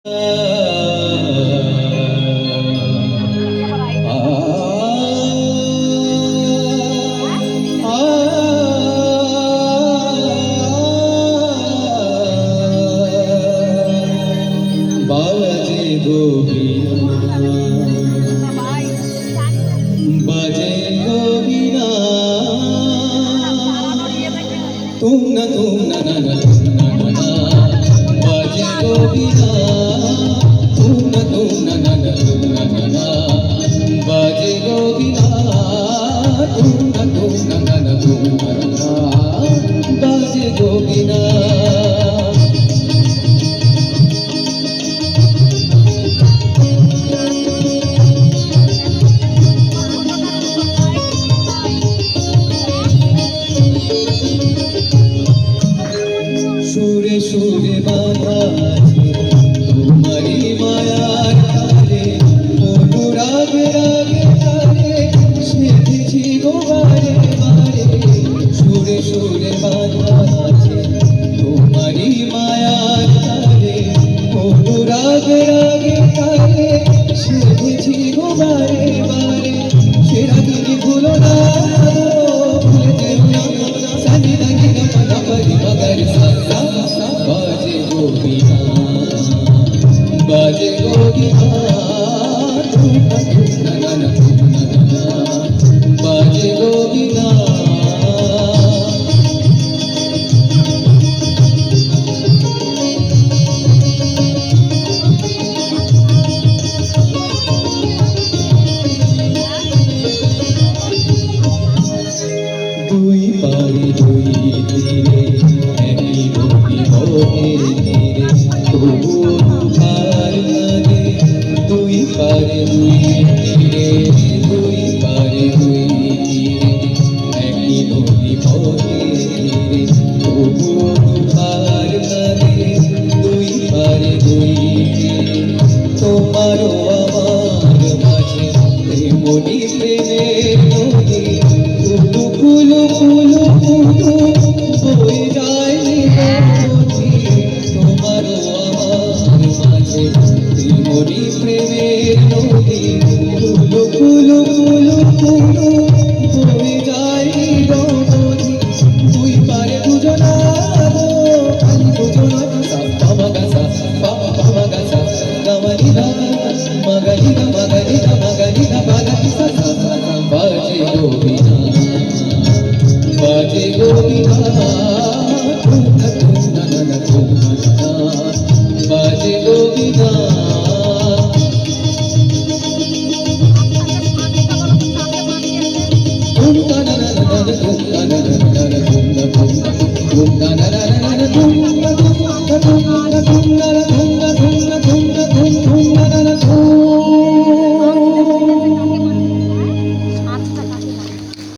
বাজে গোবিনা বাজে গোবিনা তুম না না না বাজে গোবিনা তুম না না বাজে গোবিনা তুম না বাজে গোবিনা সুরে সুরে বাঁধা আছে তোমারি মায়ার তারে, অনুরাগ রাগে তারে সেধেছি গো বারে বারে। সুরে সুরে বাঁধা আছে তোমারি মায়ার তারে, অনুরাগ রাগে তারে সেধেছি গো বারে বারে। সে রাগিনী ভুলো না ভুলে যেও না সানি রাগি না পরি মগর সা বাজে গোবিনা বাজে গোবিনা বাজে গোবিনা। দুই পারে দুই তীরে একই নদী বহে তীরে, তবুও দুধার লাগে। দুই পারে দুই তীরে দুই পারে দুই তীরে একই নদী বহে তীরে, তবুও দুধার লাগে। দুই পারে দুই তীরে তোমারও আমার মাঝে এমনি প্রেমের নদী, কুলু কুলু কুলু কুলু বয়ে যায় নদী। তোমারও আমার মাঝে এমনি প্রেমের নদী, কুলু কুলু কুলু কুলু বয়ে যায় নদী। দুই পারে দুজনা খালি দুজনা পামাগাসা পামাগাসা গামারিনা মাগারিনা মাগারিনা মাগারিনা মাগারিসা বাজে গোবিনা বাজে গোবিনা বাজে গোবিনা। Tum